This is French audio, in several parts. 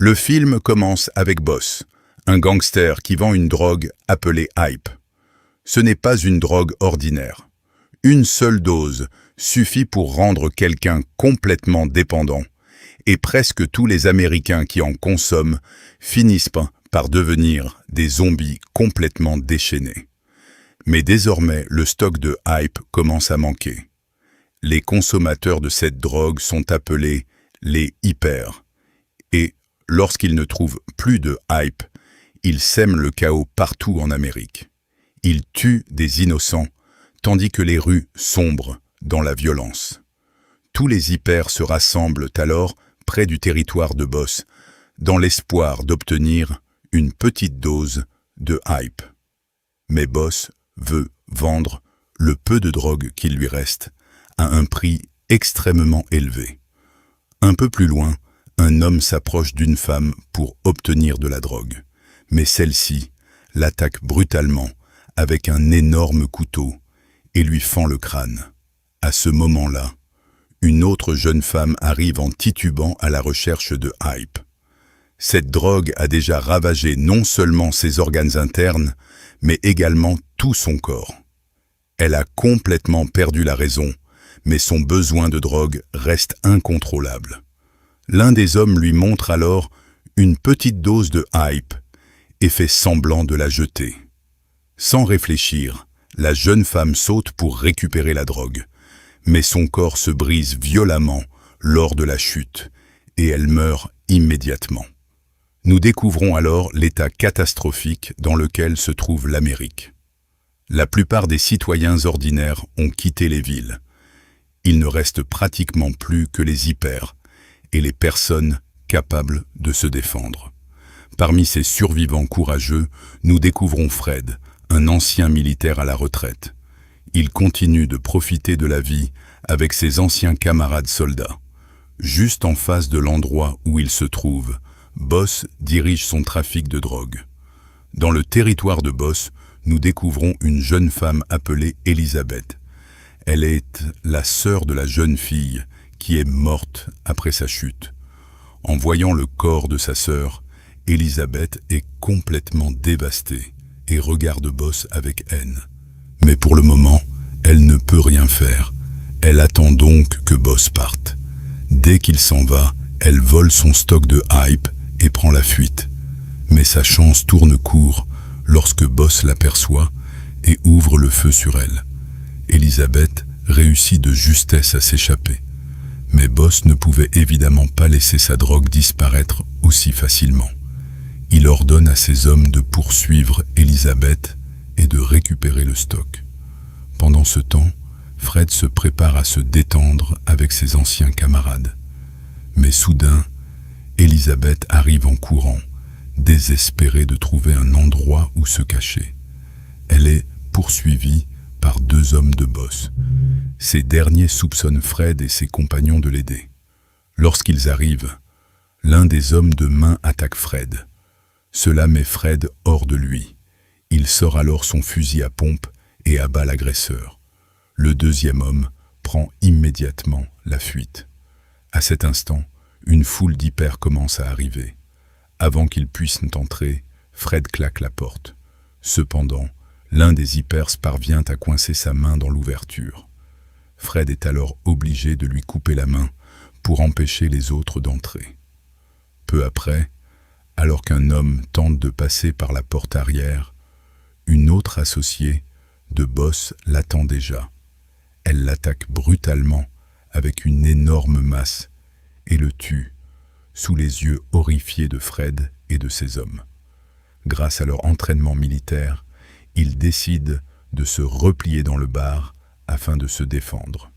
Le film commence avec Boss, un gangster qui vend une drogue appelée Hype. Ce n'est pas une drogue ordinaire. Une seule dose suffit pour rendre quelqu'un complètement dépendant, et presque tous les Américains qui en consomment finissent par devenir des zombies complètement déchaînés. Mais désormais, le stock de Hype commence à manquer. Les consommateurs de cette drogue sont appelés les hyper, et lorsqu'ils ne trouvent plus de Hype, ils sèment le chaos partout en Amérique. Ils tuent des innocents, tandis que les rues sombrent dans la violence. Tous les hyper se rassemblent alors près du territoire de Boss, dans l'espoir d'obtenir une petite dose de Hype. Mais Boss veut vendre le peu de drogue qu'il lui reste à un prix extrêmement élevé. Un peu plus loin, un homme s'approche d'une femme pour obtenir de la drogue, mais celle-ci l'attaque brutalement avec un énorme couteau et lui fend le crâne. À ce moment-là, une autre jeune femme arrive en titubant à la recherche de Hype. Cette drogue a déjà ravagé non seulement ses organes internes, mais également tout son corps. Elle a complètement perdu la raison, mais son besoin de drogue reste incontrôlable. L'un des hommes lui montre alors une petite dose de Hype et fait semblant de la jeter. Sans réfléchir, la jeune femme saute pour récupérer la drogue, mais son corps se brise violemment lors de la chute et elle meurt immédiatement. Nous découvrons alors l'état catastrophique dans lequel se trouve l'Amérique. La plupart des citoyens ordinaires ont quitté les villes. Il ne reste pratiquement plus que les hyper et les personnes capables de se défendre. Parmi ces survivants courageux, nous découvrons Fred, un ancien militaire à la retraite. Il continue de profiter de la vie avec ses anciens camarades soldats. Juste en face de l'endroit où il se trouve, Boss dirige son trafic de drogue. Dans le territoire de Boss, nous découvrons une jeune femme appelée Elizabeth. Elle est la sœur de la jeune fille qui est morte après sa chute. En voyant le corps de sa sœur, Elizabeth est complètement dévastée et regarde Boss avec haine. Mais pour le moment, elle ne peut rien faire. Elle attend donc que Boss parte. Dès qu'il s'en va, elle vole son stock de Hype et prend la fuite. Mais sa chance tourne court lorsque Boss l'aperçoit et ouvre le feu sur elle. Elizabeth réussit de justesse à s'échapper. Mais Boss ne pouvait évidemment pas laisser sa drogue disparaître aussi facilement. Il ordonne à ses hommes de poursuivre Elizabeth et de récupérer le stock. Pendant ce temps, Fred se prépare à se détendre avec ses anciens camarades. Mais soudain, Elizabeth arrive en courant, désespérée de trouver un endroit où se cacher. Elle est poursuivie par deux hommes de Boss. Ces derniers soupçonnent Fred et ses compagnons de l'aider. Lorsqu'ils arrivent, l'un des hommes de main attaque Fred. Cela met Fred hors de lui. Il sort alors son fusil à pompe et abat l'agresseur. Le deuxième homme prend immédiatement la fuite. À cet instant, une foule d'hyper commence à arriver. Avant qu'ils puissent entrer, Fred claque la porte. Cependant, l'un des hypers parvient à coincer sa main dans l'ouverture. Fred est alors obligé de lui couper la main pour empêcher les autres d'entrer. Peu après, alors qu'un homme tente de passer par la porte arrière, une autre associée de Boss l'attend déjà. Elle l'attaque brutalement avec une énorme masse et le tue sous les yeux horrifiés de Fred et de ses hommes. Grâce à leur entraînement militaire, ils décident de se replier dans le bar afin de se défendre.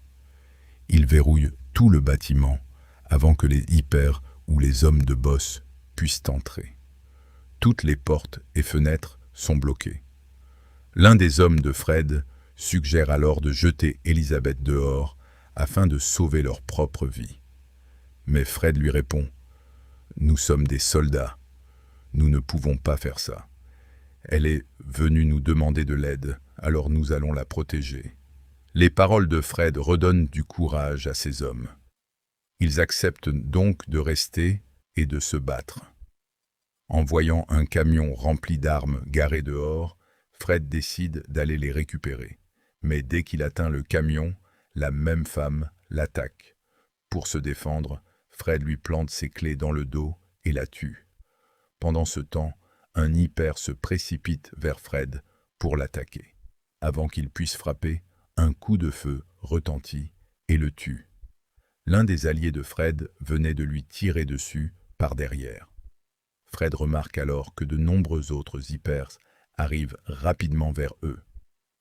Ils verrouillent tout le bâtiment avant que les hyper ou les hommes de Boss puissent entrer. Toutes les portes et fenêtres sont bloquées. L'un des hommes de Fred suggère alors de jeter Elizabeth dehors afin de sauver leur propre vie. Mais Fred lui répond « Nous sommes des soldats. Nous ne pouvons pas faire ça. Elle est venue nous demander de l'aide, alors nous allons la protéger. » Les paroles de Fred redonnent du courage à ces hommes. Ils acceptent donc de rester et de se battre. En voyant un camion rempli d'armes garé dehors, Fred décide d'aller les récupérer. Mais dès qu'il atteint le camion, la même femme l'attaque. Pour se défendre, Fred lui plante ses clés dans le dos et la tue. Pendant ce temps, un hyper se précipite vers Fred pour l'attaquer. Avant qu'il puisse frapper, un coup de feu retentit et le tue. L'un des alliés de Fred venait de lui tirer dessus par derrière. Fred remarque alors que de nombreux autres hypers arrivent rapidement vers eux.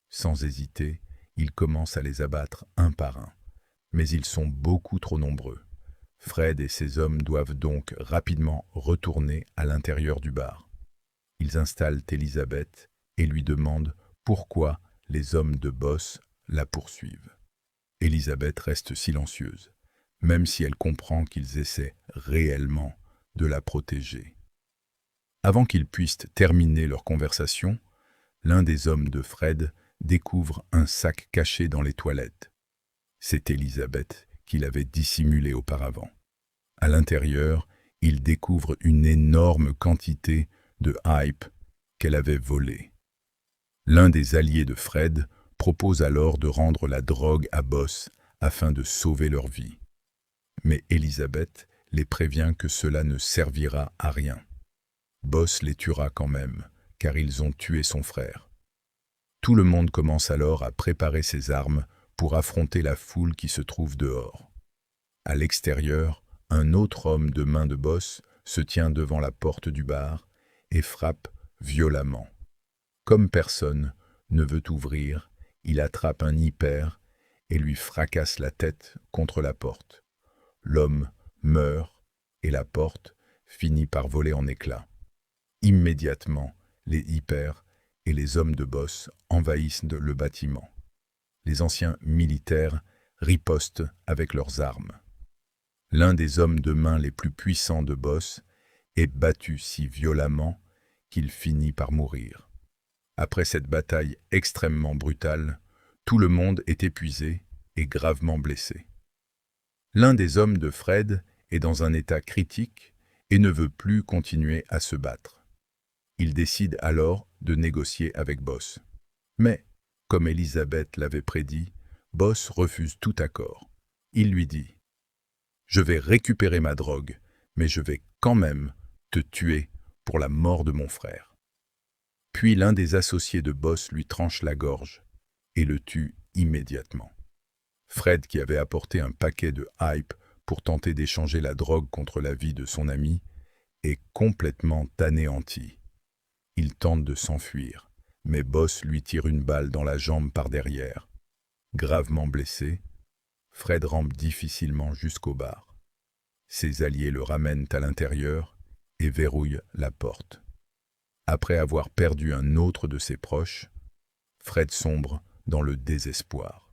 Sans hésiter, il commence à les abattre un par un. Mais ils sont beaucoup trop nombreux. Fred et ses hommes doivent donc rapidement retourner à l'intérieur du bar. Ils installent Elizabeth et lui demandent pourquoi les hommes de Boss la poursuivent. Elizabeth reste silencieuse, même si elle comprend qu'ils essaient réellement de la protéger. Avant qu'ils puissent terminer leur conversation, l'un des hommes de Fred découvre un sac caché dans les toilettes. C'est Elizabeth qui l'avait dissimulé auparavant. À l'intérieur, il découvre une énorme quantité de hype qu'elle avait volée. L'un des alliés de Fred propose alors de rendre la drogue à Boss afin de sauver leur vie. Mais Elizabeth les prévient que cela ne servira à rien. Boss les tuera quand même, car ils ont tué son frère. Tout le monde commence alors à préparer ses armes pour affronter la foule qui se trouve dehors. À l'extérieur, un autre homme de main de Boss se tient devant la porte du bar et frappe violemment. Comme personne ne veut ouvrir, il attrape un hyper et lui fracasse la tête contre la porte. L'homme meurt et la porte finit par voler en éclats. Immédiatement, les hypers et les hommes de Boss envahissent le bâtiment. Les anciens militaires ripostent avec leurs armes. L'un des hommes de main les plus puissants de Boss est battu si violemment qu'il finit par mourir. Après cette bataille extrêmement brutale, tout le monde est épuisé et gravement blessé. L'un des hommes de Fred est dans un état critique et ne veut plus continuer à se battre. Il décide alors de négocier avec Boss. Mais, comme Elizabeth l'avait prédit, Boss refuse tout accord. Il lui dit « Je vais récupérer ma drogue, mais je vais quand même te tuer pour la mort de mon frère. » Puis l'un des associés de Boss lui tranche la gorge et le tue immédiatement. Fred, qui avait apporté un paquet de hype pour tenter d'échanger la drogue contre la vie de son ami, est complètement anéanti. Il tente de s'enfuir, mais Boss lui tire une balle dans la jambe par derrière. Gravement blessé, Fred rampe difficilement jusqu'au bar. Ses alliés le ramènent à l'intérieur et verrouillent la porte. Après avoir perdu un autre de ses proches, Fred sombre dans le désespoir.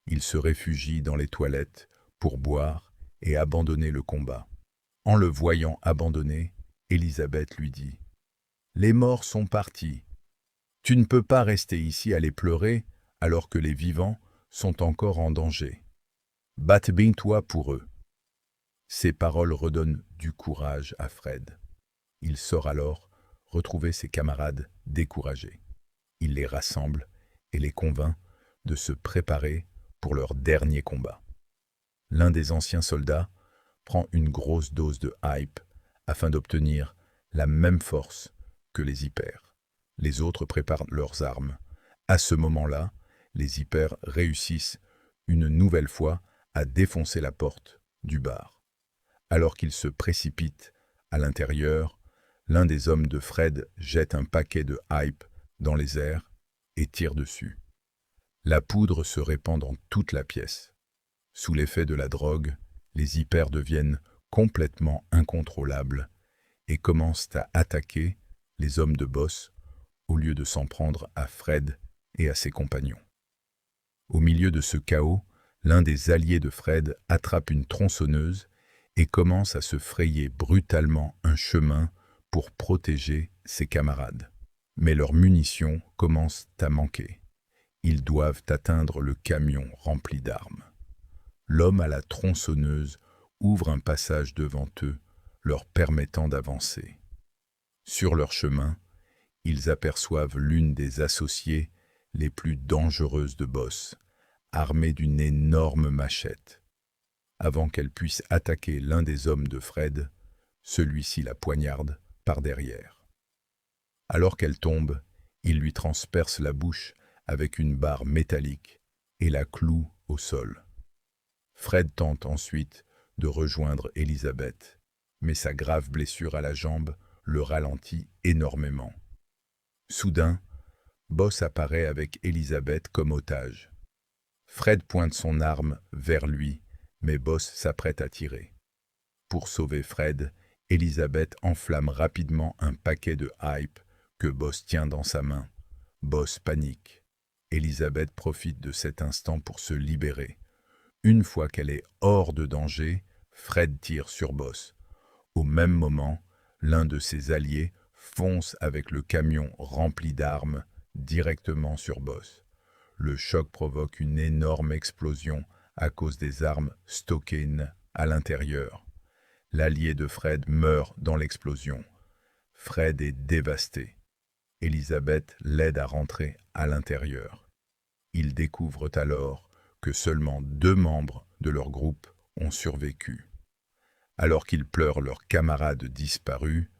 Il se réfugie dans les toilettes pour boire et abandonner le combat. En le voyant abandonné, Elizabeth lui dit « Les morts sont partis. Tu ne peux pas rester ici à les pleurer alors que les vivants sont encore en danger. Batte-toi pour eux. » Ces paroles redonnent du courage à Fred. Il sort alors retrouver ses camarades découragés. Il les rassemble et les convainc de se préparer pour leur dernier combat. L'un des anciens soldats prend une grosse dose de hype afin d'obtenir la même force que les hypers. Les autres préparent leurs armes. À ce moment-là, les hypers réussissent une nouvelle fois à défoncer la porte du bar. Alors qu'ils se précipitent à l'intérieur, l'un des hommes de Fred jette un paquet de hype dans les airs et tire dessus. La poudre se répand dans toute la pièce. Sous l'effet de la drogue, les hypers deviennent complètement incontrôlables et commencent à attaquer les hommes de Boss au lieu de s'en prendre à Fred et à ses compagnons. Au milieu de ce chaos, l'un des alliés de Fred attrape une tronçonneuse et commence à se frayer brutalement un chemin pour protéger ses camarades. Mais leurs munitions commencent à manquer. Ils doivent atteindre le camion rempli d'armes. L'homme à la tronçonneuse ouvre un passage devant eux leur permettant d'avancer. Sur leur chemin, ils aperçoivent l'une des associées les plus dangereuses de Boss, armée d'une énorme machette. Avant qu'elle puisse attaquer l'un des hommes de Fred, celui-ci la poignarde par derrière. Alors qu'elle tombe, il lui transperce la bouche avec une barre métallique et la cloue au sol. Fred tente ensuite de rejoindre Elizabeth, mais sa grave blessure à la jambe le ralentit énormément. Soudain, Boss apparaît avec Elizabeth comme otage. Fred pointe son arme vers lui, mais Boss s'apprête à tirer. Pour sauver Fred, Elizabeth enflamme rapidement un paquet de hype que Boss tient dans sa main. Boss panique. Elizabeth profite de cet instant pour se libérer. Une fois qu'elle est hors de danger, Fred tire sur Boss. Au même moment, l'un de ses alliés fonce avec le camion rempli d'armes directement sur Boss. Le choc provoque une énorme explosion à cause des armes stockées à l'intérieur. L'allié de Fred meurt dans l'explosion. Fred est dévasté. Elizabeth l'aide à rentrer à l'intérieur. Ils découvrent alors que seulement 2 membres de leur groupe ont survécu. Alors qu'ils pleurent leur camarade disparu,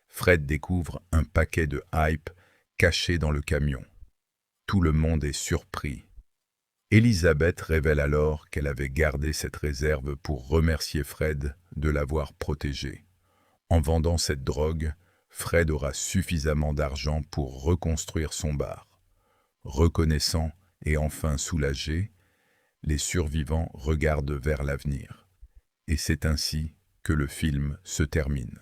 Fred découvre un paquet de hype caché dans le camion. Tout le monde est surpris. Elizabeth révèle alors qu'elle avait gardé cette réserve pour remercier Fred de l'avoir protégée. En vendant cette drogue, Fred aura suffisamment d'argent pour reconstruire son bar. Reconnaissant et enfin soulagé, les survivants regardent vers l'avenir. Et c'est ainsi que le film se termine.